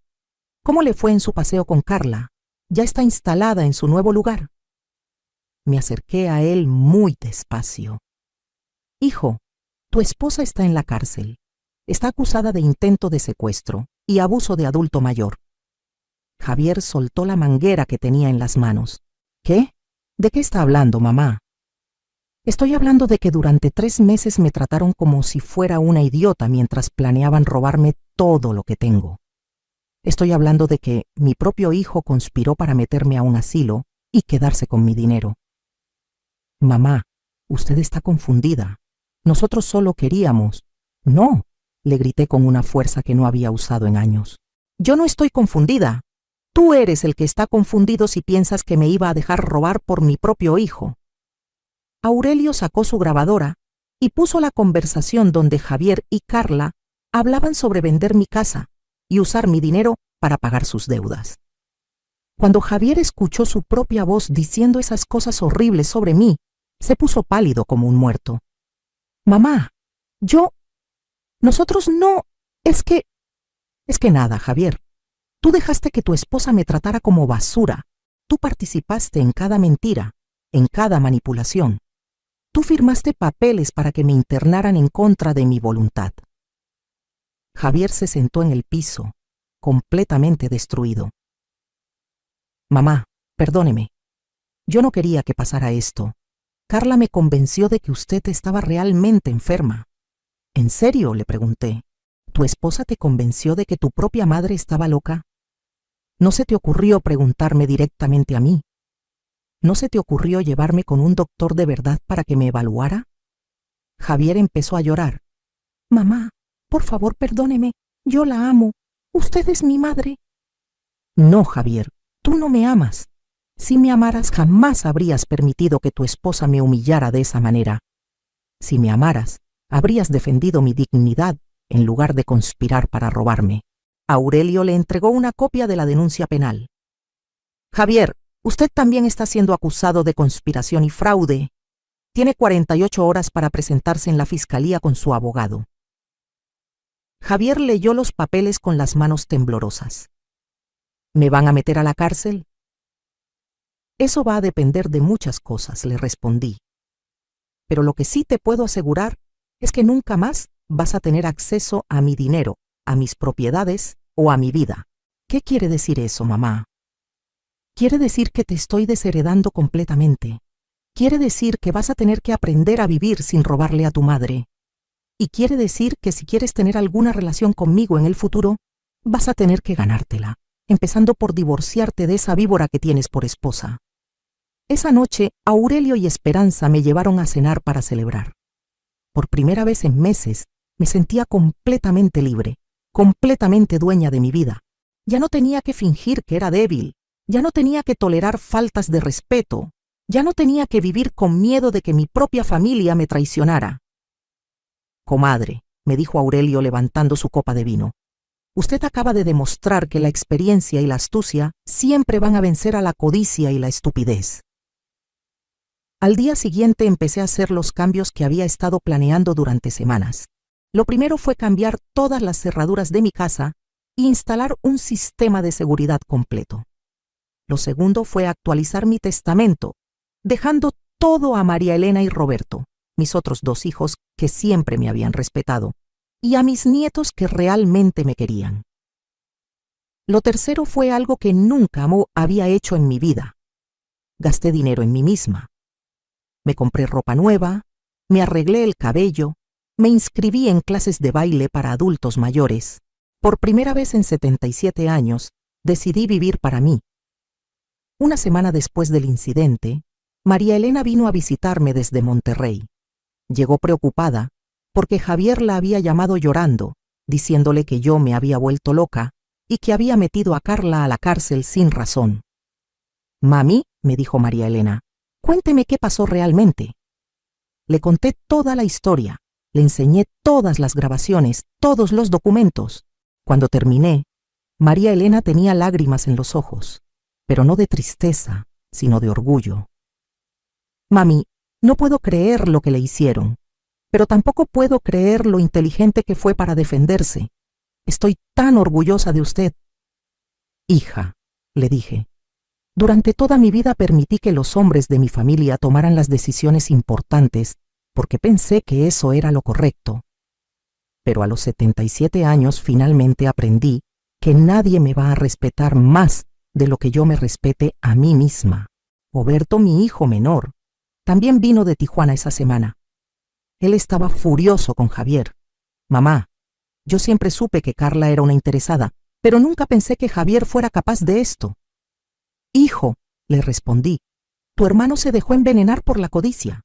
¿cómo le fue en su paseo con Carla? ¿Ya está instalada en su nuevo lugar? Me acerqué a él muy despacio. Hijo, tu esposa está en la cárcel. Está acusada de intento de secuestro y abuso de adulto mayor. Javier soltó la manguera que tenía en las manos. ¿Qué? ¿De qué está hablando, mamá? Estoy hablando de que durante 3 meses me trataron como si fuera una idiota mientras planeaban robarme todo lo que tengo. Estoy hablando de que mi propio hijo conspiró para meterme a un asilo y quedarse con mi dinero. Mamá, usted está confundida. Nosotros solo queríamos. No, le grité con una fuerza que no había usado en años. Yo no estoy confundida. Tú eres el que está confundido si piensas que me iba a dejar robar por mi propio hijo. Aurelio sacó su grabadora y puso la conversación donde Javier y Carla hablaban sobre vender mi casa y usar mi dinero para pagar sus deudas. Cuando Javier escuchó su propia voz diciendo esas cosas horribles sobre mí, se puso pálido como un muerto. Mamá, nosotros no, es que nada, Javier. Tú dejaste que tu esposa me tratara como basura. Tú participaste en cada mentira, en cada manipulación. Tú firmaste papeles para que me internaran en contra de mi voluntad. Javier se sentó en el piso, completamente destruido. Mamá, perdóneme. Yo no quería que pasara esto. Carla me convenció de que usted estaba realmente enferma. ¿En serio?, le pregunté. ¿Tu esposa te convenció de que tu propia madre estaba loca? ¿No se te ocurrió preguntarme directamente a mí? ¿No se te ocurrió llevarme con un doctor de verdad para que me evaluara? Javier empezó a llorar. Mamá, por favor, perdóneme. Yo la amo. Usted es mi madre. No, Javier, tú no me amas. Si me amaras, jamás habrías permitido que tu esposa me humillara de esa manera. Si me amaras, habrías defendido mi dignidad en lugar de conspirar para robarme. Aurelio le entregó una copia de la denuncia penal. Javier, usted también está siendo acusado de conspiración y fraude. Tiene 48 horas para presentarse en la fiscalía con su abogado. Javier leyó los papeles con las manos temblorosas. ¿Me van a meter a la cárcel? Eso va a depender de muchas cosas, le respondí. Pero lo que sí te puedo asegurar es que nunca más vas a tener acceso a mi dinero, a mis propiedades o a mi vida. ¿Qué quiere decir eso, mamá? Quiere decir que te estoy desheredando completamente. Quiere decir que vas a tener que aprender a vivir sin robarle a tu madre. Y quiere decir que si quieres tener alguna relación conmigo en el futuro, vas a tener que ganártela, empezando por divorciarte de esa víbora que tienes por esposa. Esa noche, Aurelio y Esperanza me llevaron a cenar para celebrar. Por primera vez en meses, me sentía completamente libre, completamente dueña de mi vida. Ya no tenía que fingir que era débil, ya no tenía que tolerar faltas de respeto, ya no tenía que vivir con miedo de que mi propia familia me traicionara. Comadre, me dijo Aurelio levantando su copa de vino, usted acaba de demostrar que la experiencia y la astucia siempre van a vencer a la codicia y la estupidez. Al día siguiente empecé a hacer los cambios que había estado planeando durante semanas. Lo primero fue cambiar todas las cerraduras de mi casa e instalar un sistema de seguridad completo. Lo segundo fue actualizar mi testamento, dejando todo a María Elena y Roberto, mis otros 2 hijos que siempre me habían respetado, y a mis nietos que realmente me querían. Lo tercero fue algo que nunca había hecho en mi vida. Gasté dinero en mí misma. Me compré ropa nueva, me arreglé el cabello, me inscribí en clases de baile para adultos mayores. Por primera vez en 77 años, decidí vivir para mí. Una semana después del incidente, María Elena vino a visitarme desde Monterrey. Llegó preocupada porque Javier la había llamado llorando, diciéndole que yo me había vuelto loca y que había metido a Carla a la cárcel sin razón. «Mami», me dijo María Elena, «cuénteme qué pasó realmente». Le conté toda la historia, le enseñé todas las grabaciones, todos los documentos. Cuando terminé, María Elena tenía lágrimas en los ojos, pero no de tristeza, sino de orgullo. «Mami, no puedo creer lo que le hicieron, pero tampoco puedo creer lo inteligente que fue para defenderse. Estoy tan orgullosa de usted». «Hija», le dije, «durante toda mi vida permití que los hombres de mi familia tomaran las decisiones importantes porque pensé que eso era lo correcto. Pero a los 77 años finalmente aprendí que nadie me va a respetar más de lo que yo me respete a mí misma. Oberto, mi hijo menor, también vino de Tijuana esa semana. Él estaba furioso con Javier. «Mamá, yo siempre supe que Carla era una interesada, pero nunca pensé que Javier fuera capaz de esto». «Hijo», le respondí, «tu hermano se dejó envenenar por la codicia,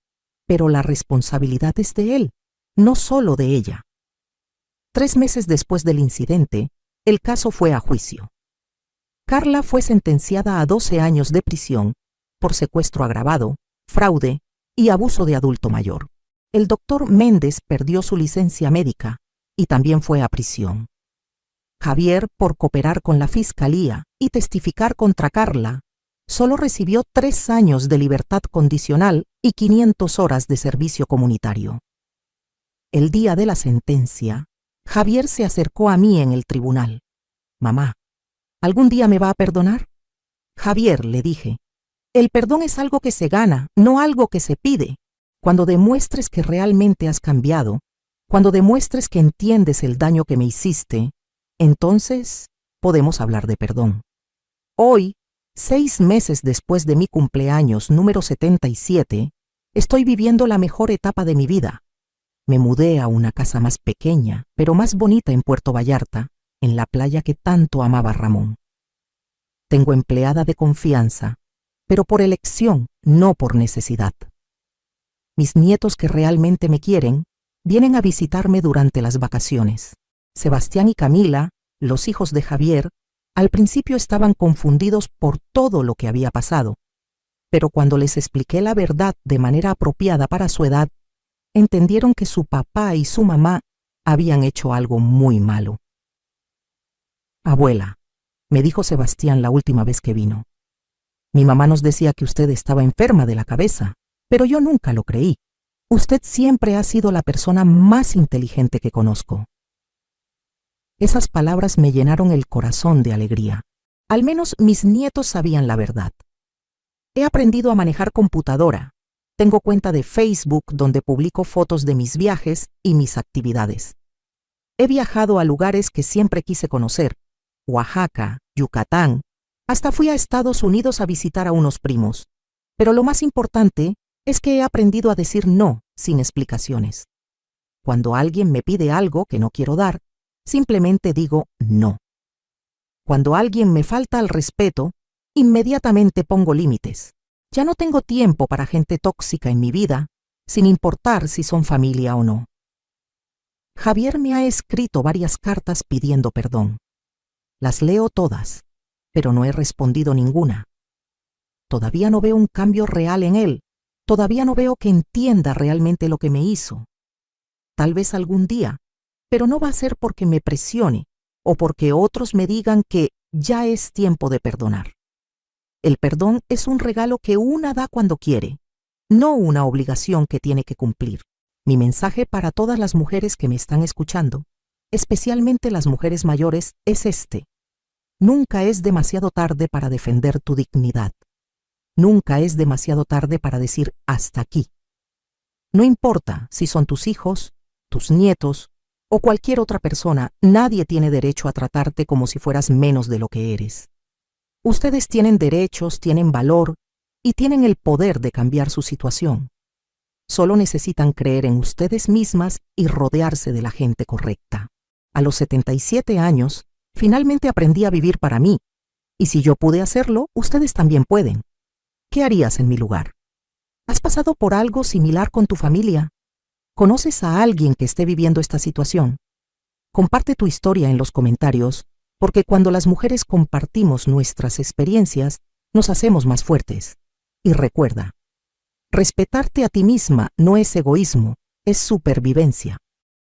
pero la responsabilidad es de él, no solo de ella». 3 meses después del incidente, el caso fue a juicio. Carla fue sentenciada a 12 años de prisión por secuestro agravado, fraude y abuso de adulto mayor. El doctor Méndez perdió su licencia médica y también fue a prisión. Javier, por cooperar con la fiscalía y testificar contra Carla, solo recibió 3 años de libertad condicional y 500 horas de servicio comunitario. El día de la sentencia, Javier se acercó a mí en el tribunal. «Mamá, ¿algún día me va a perdonar?» «Javier», le dije, «el perdón es algo que se gana, no algo que se pide. Cuando demuestres que realmente has cambiado, cuando demuestres que entiendes el daño que me hiciste, entonces podemos hablar de perdón». Hoy, 6 meses después de mi cumpleaños número 77, estoy viviendo la mejor etapa de mi vida. Me mudé a una casa más pequeña, pero más bonita en Puerto Vallarta, en la playa que tanto amaba Ramón. Tengo empleada de confianza, pero por elección, no por necesidad. Mis nietos que realmente me quieren, vienen a visitarme durante las vacaciones. Sebastián y Camila, los hijos de Javier, al principio estaban confundidos por todo lo que había pasado, pero cuando les expliqué la verdad de manera apropiada para su edad, entendieron que su papá y su mamá habían hecho algo muy malo. «Abuela», me dijo Sebastián la última vez que vino, «mi mamá nos decía que usted estaba enferma de la cabeza, pero yo nunca lo creí. Usted siempre ha sido la persona más inteligente que conozco». Esas palabras me llenaron el corazón de alegría. Al menos mis nietos sabían la verdad. He aprendido a manejar computadora. Tengo cuenta de Facebook donde publico fotos de mis viajes y mis actividades. He viajado a lugares que siempre quise conocer: Oaxaca, Yucatán, hasta fui a Estados Unidos a visitar a unos primos. Pero lo más importante es que he aprendido a decir no sin explicaciones. Cuando alguien me pide algo que no quiero dar, simplemente digo no. Cuando alguien me falta al respeto, inmediatamente pongo límites. Ya no tengo tiempo para gente tóxica en mi vida, sin importar si son familia o no. Javier me ha escrito varias cartas pidiendo perdón. Las leo todas, pero no he respondido ninguna. Todavía no veo un cambio real en él. Todavía no veo que entienda realmente lo que me hizo. Tal vez algún día, pero no va a ser porque me presione o porque otros me digan que ya es tiempo de perdonar. El perdón es un regalo que una da cuando quiere, no una obligación que tiene que cumplir. Mi mensaje para todas las mujeres que me están escuchando, especialmente las mujeres mayores, es este: nunca es demasiado tarde para defender tu dignidad. Nunca es demasiado tarde para decir hasta aquí. No importa si son tus hijos, tus nietos o cualquier otra persona, nadie tiene derecho a tratarte como si fueras menos de lo que eres. Ustedes tienen derechos, tienen valor y tienen el poder de cambiar su situación. Solo necesitan creer en ustedes mismas y rodearse de la gente correcta. A los 77 años, finalmente aprendí a vivir para mí, y si yo pude hacerlo, ustedes también pueden. ¿Qué harías en mi lugar? ¿Has pasado por algo similar con tu familia? ¿Conoces a alguien que esté viviendo esta situación? Comparte tu historia en los comentarios, porque cuando las mujeres compartimos nuestras experiencias, nos hacemos más fuertes. Y recuerda, respetarte a ti misma no es egoísmo, es supervivencia.